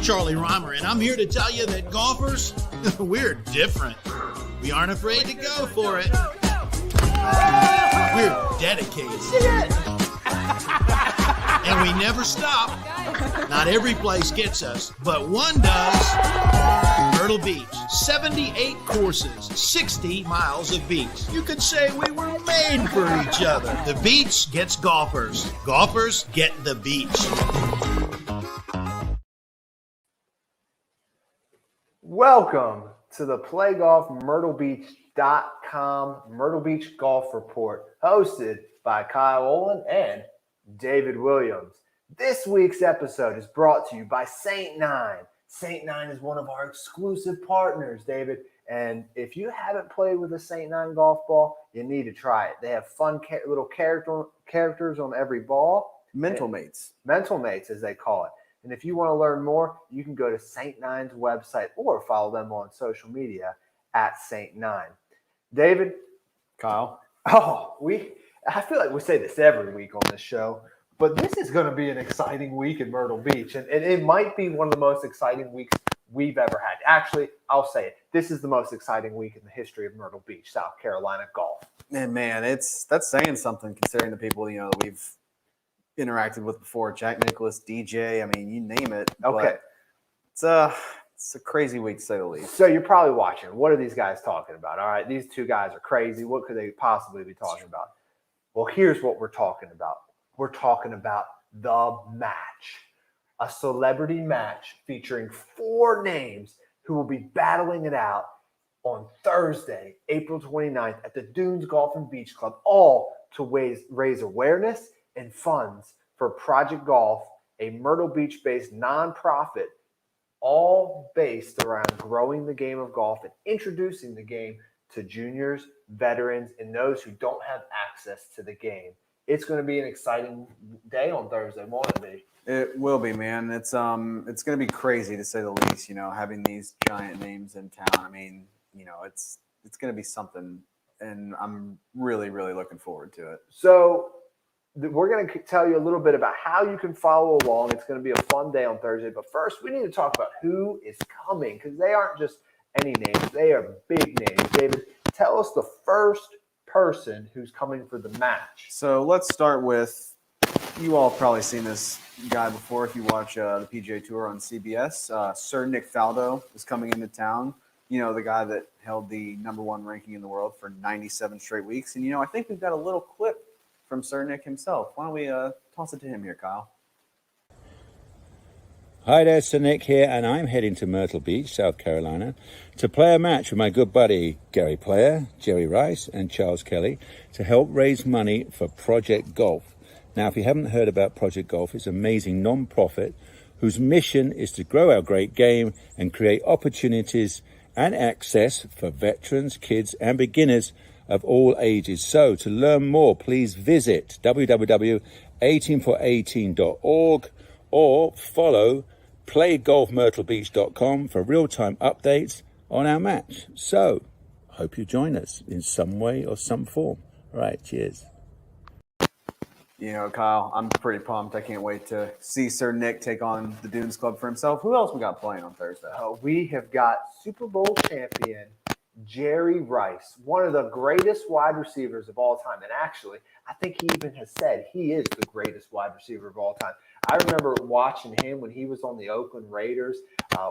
Charlie Reimer, and I'm here to tell you that golfers, we're different. We aren't afraid to go for it. We're dedicated. And we never stop. Not every place gets us, but one does. Myrtle Beach, 78 courses, 60 miles of beach. You could say we were made for each other. The beach gets golfers. Golfers get the beach. Welcome to the PlayGolfMyrtleBeach.com Myrtle Beach Golf Report, hosted by Kyle Olin and David Williams. This week's episode is brought to you by St. Nine. St. Nine is one of our exclusive partners, David. And if you haven't played with a St. Nine golf ball, you need to try it. They have fun little characters on every ball. Mental mates, as they call it. And if you want to learn more, you can go to St. Nine's website or follow them on social media at St. Nine. David? Kyle? I feel like we say this every week on this show, but this is going to be an exciting week in Myrtle Beach. And it might be one of the most exciting weeks we've ever had. Actually, I'll say it. This is the most exciting week in the history of Myrtle Beach, South Carolina golf. And man, that's saying something considering the people, that we've interacted with before. Jack Nicklaus, DJ, I mean, you name it. Okay. It's a crazy week to say the least. So you're probably watching. What are these guys talking about? All right, these two guys are crazy. What could they possibly be talking about? Well, here's what we're talking about. We're talking about the match, a celebrity match featuring 4 names who will be battling it out on Thursday, April 29th at the Dunes Golf and Beach Club, all to raise awareness and funds for Project Golf, a Myrtle Beach-based nonprofit, all based around growing the game of golf and introducing the game to juniors, veterans, and those who don't have access to the game. It's going to be an exciting day on Thursday, won't it be? It will be, man. It's going to be crazy to say the least. Having these giant names in town. I mean, it's going to be something, and I'm really, really looking forward to it. So we're going to tell you a little bit about how you can follow along. It's going to be a fun day on Thursday. But first, we need to talk about who is coming, because they aren't just any names. They are big names. David, tell us the first person who's coming for the match. So let's start with, you all have probably seen this guy before if you watch the PGA Tour on CBS. Sir Nick Faldo is coming into town. The guy that held the #1 ranking in the world for 97 straight weeks. And, I think we've got a little clip from Sir Nick himself. Why don't we toss it to him here, Kyle? Hi there, Sir Nick here, and I'm heading to Myrtle Beach, South Carolina, to play a match with my good buddy Gary Player, Jerry Rice, and Charles Kelley to help raise money for Project Golf. Now, if you haven't heard about Project Golf, it's an amazing non-profit whose mission is to grow our great game and create opportunities and access for veterans, kids, and beginners of all ages. So to learn more, please visit www.18for18.org or follow playgolfmyrtlebeach.com for real-time updates on our match. So hope you join us in some way or some form. All right, cheers. Kyle, I'm pretty pumped. I can't wait to see Sir Nick take on the Dunes Club for himself. Who else we got playing on Thursday? We have got Super Bowl champion Jerry Rice, one of the greatest wide receivers of all time. And actually, I think he even has said he is the greatest wide receiver of all time. I remember watching him when he was on the Oakland Raiders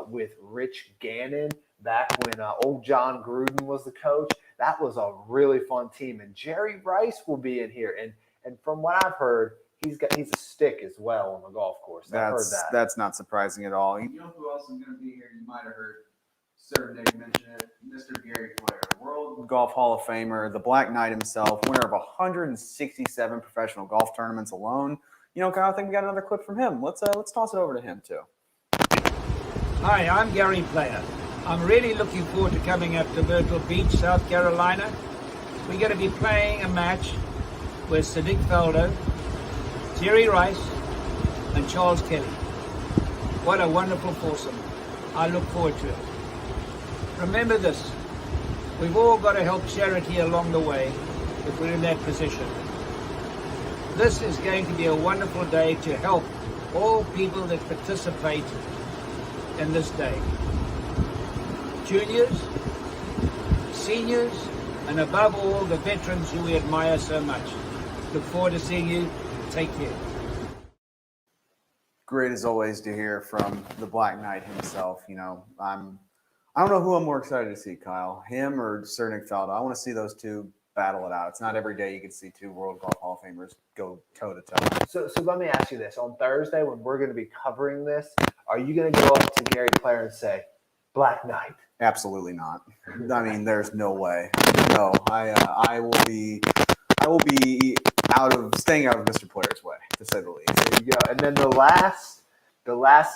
with Rich Gannon back when old John Gruden was the coach. That was a really fun team. And Jerry Rice will be in here. And from what I've heard, he's a stick as well on the golf course. I've heard that. That's not surprising at all. You know who else is going to be here? You might have heard Sir Nick mention it. Mr. Gary Player, World Golf Hall of Famer, the Black Knight himself, winner of 167 professional golf tournaments alone. Kyle, I think we got another clip from him. Let's toss it over to him too. Hi, I'm Gary Player. I'm really looking forward to coming up to Myrtle Beach, South Carolina. We're going to be playing a match with Sir Nick Faldo, Jerry Rice, and Charles Kelley. What a wonderful foursome. I look forward to it. Remember this, we've all got to help charity along the way if we're in that position. This is going to be a wonderful day to help all people that participate than this day. Juniors, seniors, and above all, the veterans who we admire so much. Look forward to seeing you. Take care. Great as always to hear from the Black Knight himself. You know, I don't know who I'm more excited to see, Kyle, him or Sir Nick Faldo. I want to see those two battle it out. It's not every day you can see two World Golf Hall of Famers go toe to toe. So let me ask you this: on Thursday, when we're going to be covering this, are you going to go up to Gary Player and say, "Black Knight"? Absolutely not. I mean, there's no way. No, I will be staying out of Mr. Player's way, to say the least. There you go. And then the last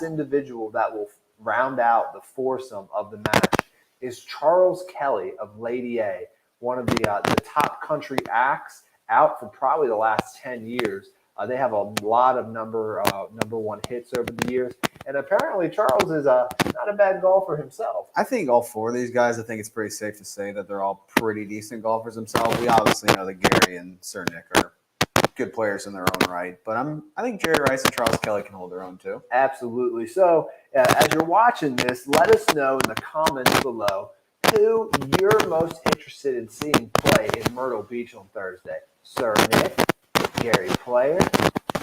individual that will round out the foursome of the match is Charles Kelley of Lady A, one of the top country acts out for probably the last 10 years. They have a lot of number one hits over the years. And apparently Charles is not a bad golfer himself. I think all four of these guys, I think it's pretty safe to say that they're all pretty decent golfers themselves. We obviously know that Gary and Sir Nick are good players in their own right. But I think Jerry Rice and Charles Kelley can hold their own too. Absolutely. So as you're watching this, let us know in the comments below who you're most interested in seeing play in Myrtle Beach on Thursday. Sir Nick, Gary Player,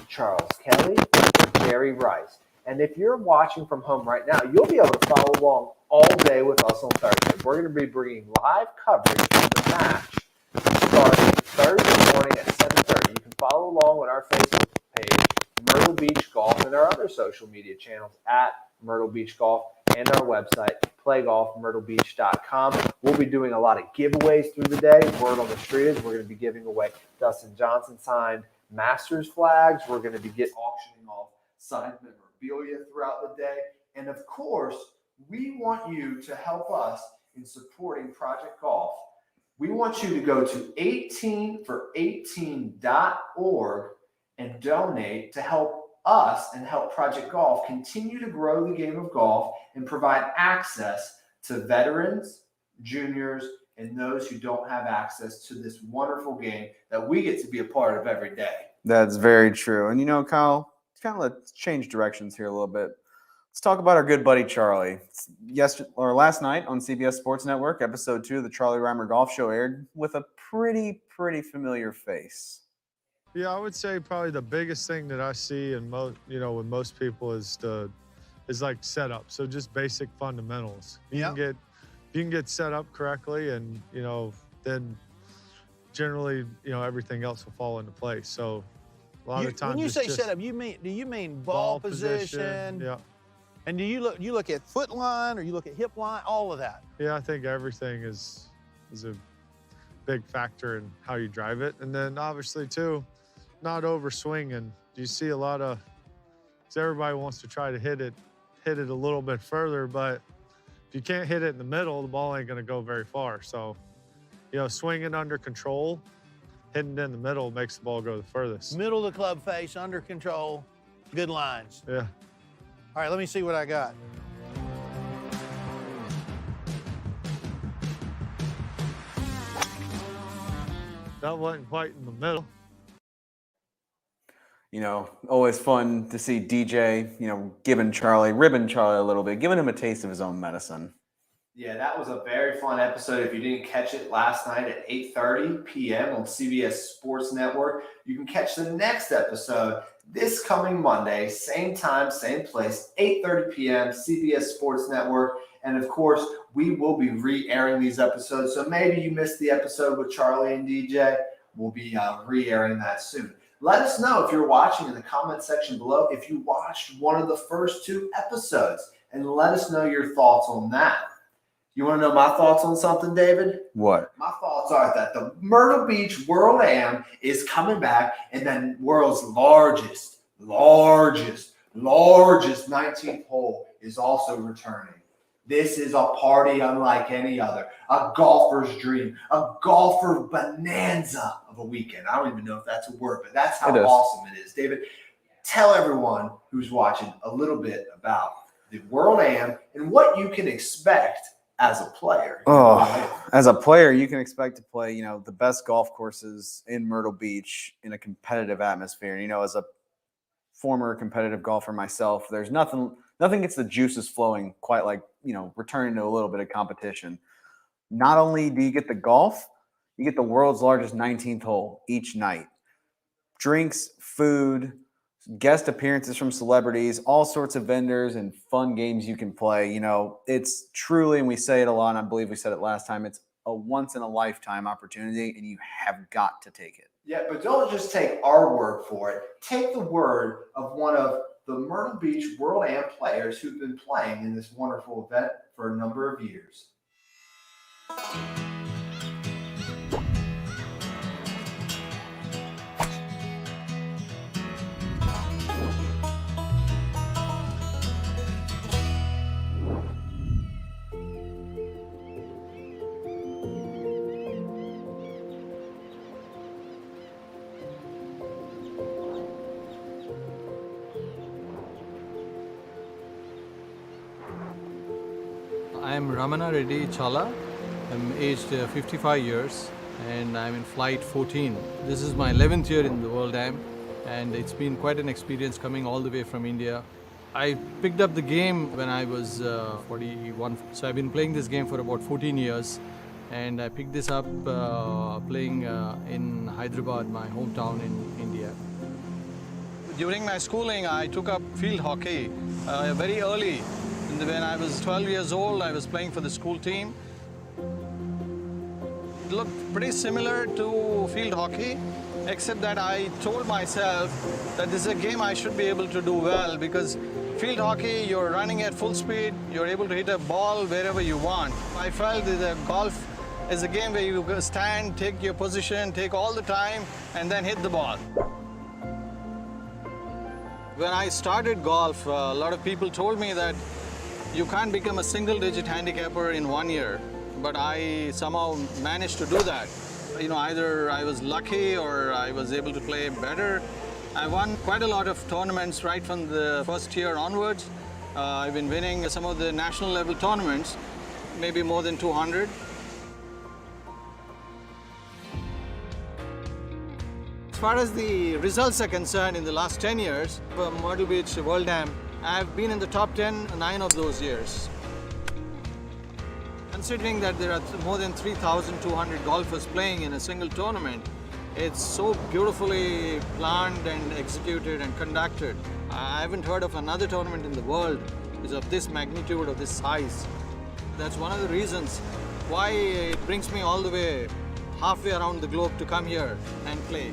Charles Kelley, or Jerry Rice. And if you're watching from home right now, you'll be able to follow along all day with us on Thursday. We're going to be bringing live coverage of the match starting Thursday morning at 7:30. You can follow along on our Facebook page, Myrtle Beach Golf, and our other social media channels at Myrtle Beach Golf, and our website, playgolfmyrtlebeach.com. We'll be doing a lot of giveaways through the day. Word on the street is we're going to be giving away Dustin Johnson signed Masters flags. We're going to be auctioning off signed memorabilia throughout the day. And of course, we want you to help us in supporting Project Golf. We want you to go to 18for18.org and donate to help us and help Project Golf continue to grow the game of golf and provide access to veterans, juniors, and those who don't have access to this wonderful game that we get to be a part of every day. That's very true. And you know, Kyle, let's change directions here a little bit. Let's talk about our good buddy Charlie. Last night on CBS Sports Network, episode 2 of the Charlie Reimer Golf Show aired with a pretty familiar face. Yeah, I would say probably the biggest thing that I see in with most people is like setup. So just basic fundamentals. You can get set up correctly, and then generally everything else will fall into place. So a lot of times when you say setup, do you mean ball position? Yeah. And do you look at foot line or you look at hip line, all of that? Yeah, I think everything is a big factor in how you drive it, and then obviously too, not over swinging. You see a lot of, because everybody wants to try to hit it a little bit further, but if you can't hit it in the middle, the ball ain't going to go very far. So, swinging under control, hitting it in the middle makes the ball go the furthest. Middle of the club face, under control, good lines. Yeah. All right, let me see what I got. That wasn't quite in the middle. Always fun to see DJ, ribbing Charlie a little bit, giving him a taste of his own medicine. Yeah, that was a very fun episode. If you didn't catch it last night at 8:30 p.m. on CBS Sports Network, you can catch the next episode this coming Monday, same time, same place, 8:30 p.m., CBS Sports Network. And of course, we will be re-airing these episodes. So maybe you missed the episode with Charlie and DJ. We'll be re-airing that soon. Let us know if you're watching in the comment section below if you watched one of the first 2 episodes, and let us know your thoughts on that. You want to know my thoughts on something, David? What? My thoughts are that the Myrtle Beach World Am is coming back, and then world's largest 19th hole is also returning. This is a party unlike any other, a golfer's dream, a golfer bonanza of a weekend. I don't even know if that's a word, but that's how awesome it is. David, tell everyone who's watching a little bit about the World Am and what you can expect as a player. As a player, you can expect to play, the best golf courses in Myrtle Beach in a competitive atmosphere. As a former competitive golfer myself, there's nothing nothing gets the juices flowing quite like, returning to a little bit of competition. Not only do you get the golf, you get the world's largest 19th hole each night. Drinks, food, guest appearances from celebrities, all sorts of vendors and fun games you can play. It's truly, and we say it a lot, and I believe we said it last time, it's a once-in-a-lifetime opportunity, and you have got to take it. Yeah, but don't just take our word for it. Take the word of one of the Myrtle Beach World Am players who've been playing in this wonderful event for a number of years. I am Ramana Reddy Chala. I'm aged 55 years and I'm in flight 14. This is my 11th year in the World Am and it's been quite an experience coming all the way from India. I picked up the game when I was 41, so I've been playing this game for about 14 years and I picked this up playing in Hyderabad, my hometown in India. During my schooling, I took up field hockey very early. When I was 12 years old, I was playing for the school team. It looked pretty similar to field hockey, except that I told myself that this is a game I should be able to do well, because field hockey, you're running at full speed, you're able to hit a ball wherever you want. I felt that golf is a game where you stand, take your position, take all the time, and then hit the ball. When I started golf, a lot of people told me that you can't become a single-digit handicapper in 1 year, but I somehow managed to do that. Either I was lucky or I was able to play better. I won quite a lot of tournaments right from the first year onwards. I've been winning some of the national level tournaments, maybe more than 200. As far as the results are concerned, in the last 10 years, for Myrtle Beach World Am, I've been in the top 10 9 of those years. Considering that there are more than 3,200 golfers playing in a single tournament, it's so beautifully planned and executed and conducted. I haven't heard of another tournament in the world which is of this magnitude, of this size. That's one of the reasons why it brings me all the way halfway around the globe to come here and play.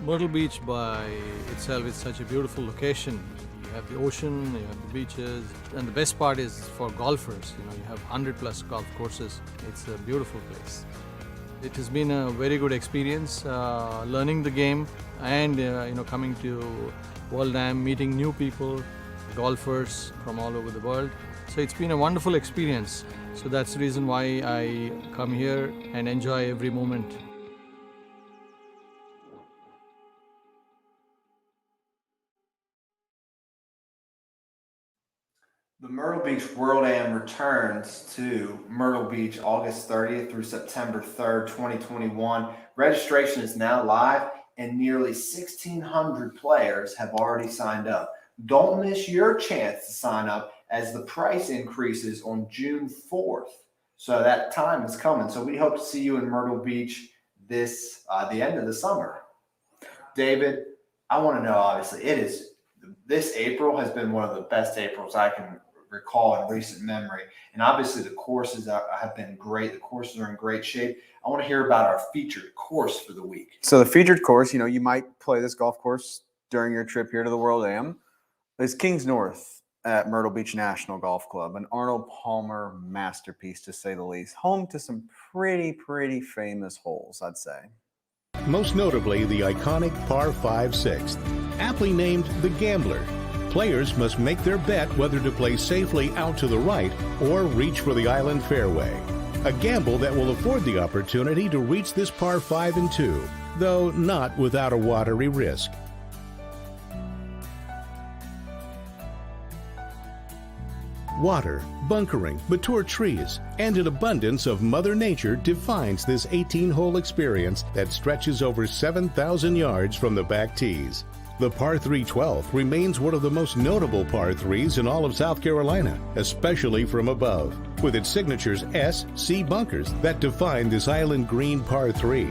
Myrtle Beach by itself is such a beautiful location. You have the ocean, you have the beaches, and the best part is for golfers. You have 100+ golf courses. It's a beautiful place. It has been a very good experience learning the game and coming to World Am, meeting new people, golfers from all over the world. So it's been a wonderful experience. So that's the reason why I come here and enjoy every moment. The Myrtle Beach World Am returns to Myrtle Beach August 30th through September 3rd, 2021. Registration is now live and nearly 1,600 players have already signed up. Don't miss your chance to sign up as the price increases on June 4th. So that time is coming. So we hope to see you in Myrtle Beach the end of the summer. David, I want to know, obviously, this April has been one of the best Aprils I can recall in recent memory. And obviously the courses have been great. The courses are in great shape. I want to hear about our featured course for the week. So the featured course, you might play this golf course during your trip here to the World Am, is Kings North at Myrtle Beach National Golf Club, an Arnold Palmer masterpiece to say the least. Home to some pretty famous holes, I'd say. Most notably the iconic par 5 sixth, aptly named the Gambler. Players must make their bet whether to play safely out to the right or reach for the island fairway. A gamble that will afford the opportunity to reach this par 5 and 2, though not without a watery risk. Water, bunkering, mature trees, and an abundance of Mother Nature defines this 18-hole experience that stretches over 7,000 yards from the back tees. The par 3 12th remains one of the most notable par 3s in all of South Carolina, especially from above, with its signatures S-C bunkers that define this island green par 3.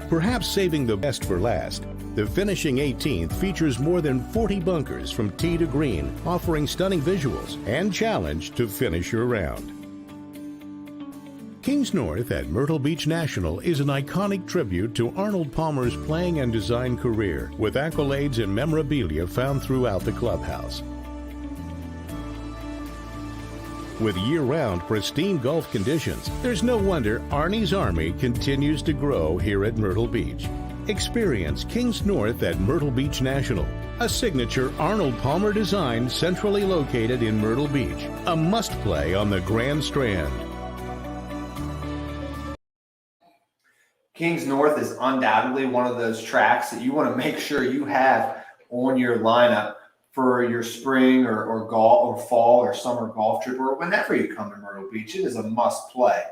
Perhaps saving the best for last, the finishing 18th features more than 40 bunkers from tee to green, offering stunning visuals and challenge to finish your round. Kings North at Myrtle Beach National is an iconic tribute to Arnold Palmer's playing and design career, with accolades and memorabilia found throughout the clubhouse. With year-round pristine golf conditions, there's no wonder Arnie's Army continues to grow here at Myrtle Beach. Experience Kings North at Myrtle Beach National, a signature Arnold Palmer design centrally located in Myrtle Beach, a must-play on the Grand Strand. Kings North is undoubtedly one of those tracks that you want to make sure you have on your lineup for your spring or golf or fall or summer golf trip, or whenever you come to Myrtle Beach. It is a must play.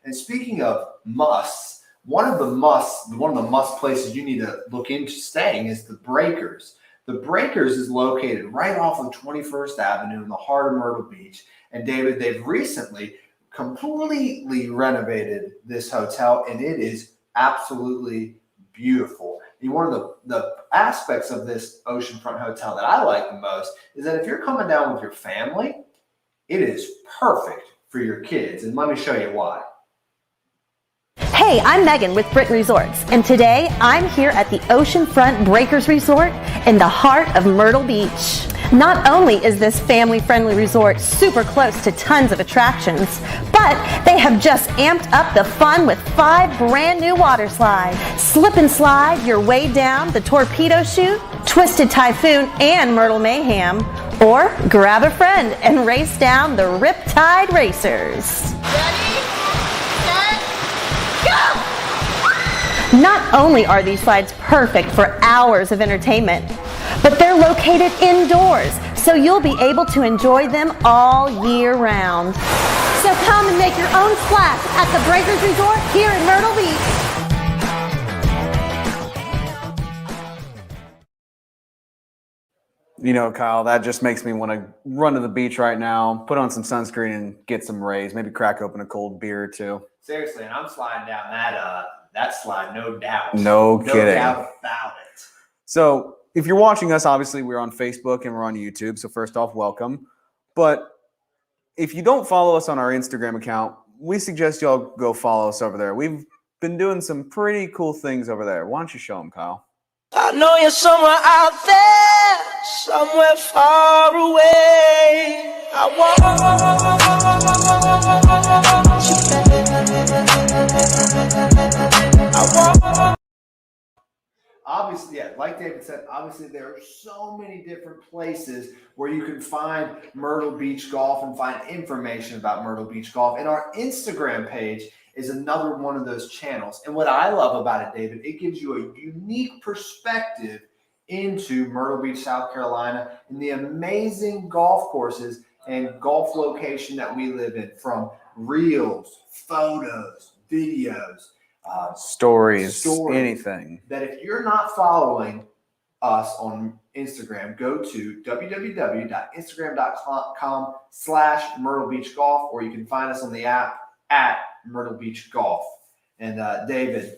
And speaking of musts, one of the must places you need to look into staying is the Breakers. The Breakers is located right off of 21st Avenue in the heart of Myrtle Beach. And David, they've recently completely renovated this hotel, and it is absolutely beautiful. And one of the aspects of this Oceanfront hotel that I like the most is that if you're coming down with your family, it is perfect for your kids. And let me show you why. Hey, I'm Megan with Brit Resorts, and today I'm here at the Oceanfront Breakers Resort in the heart of Myrtle Beach. Not only is this family-friendly resort super close to tons of attractions, but they have just amped up the fun with 5 brand new water slides. Slip and slide your way down the Torpedo Chute, Twisted Typhoon, and Myrtle Mayhem, or grab a friend and race down the Riptide Racers. Not only are these slides perfect for hours of entertainment, but they're located indoors, so you'll be able to enjoy them all year round. So come and make your own splash at the Breakers Resort here in Myrtle Beach. You know, Kyle, that just makes me want to run to the beach right now, put on some sunscreen and get some rays, maybe crack open a cold beer or two. Seriously, and I'm sliding down that slide, no doubt. No kidding. No doubt about it. So if you're watching us, obviously we're on Facebook and we're on YouTube. So first off, welcome. But if you don't follow us on our Instagram account, we suggest y'all go follow us over there. We've been doing some pretty cool things over there. Why don't you show them, Kyle? I know you're somewhere out there, somewhere far away. I want Obviously, yeah, like David said, obviously there are so many different places where you can find Myrtle Beach Golf and find information about Myrtle Beach Golf. And our Instagram page is another one of those channels. And what I love about it, David, it gives you a unique perspective into Myrtle Beach, South Carolina, and the amazing golf courses and golf location that we live in, from reels, photos, videos, stories, anything. That if you're not following us on Instagram, go to www.instagram.com/Myrtle Beach Golf, or you can find us on the app at Myrtle Beach Golf. And David,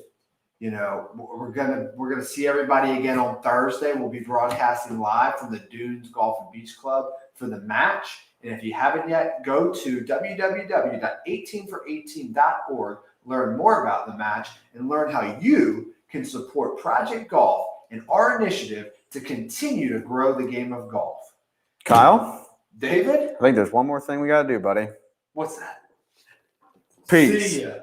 you know, we're gonna see everybody again on Thursday. We'll be broadcasting live from the Dunes Golf and Beach Club for the match. And if you haven't yet, go to www.18for18.org. Learn more about the match and learn how you can support Project Golf and our initiative to continue to grow the game of golf. Kyle? David? I think there's one more thing we got to do, buddy. What's that? Peace. See ya.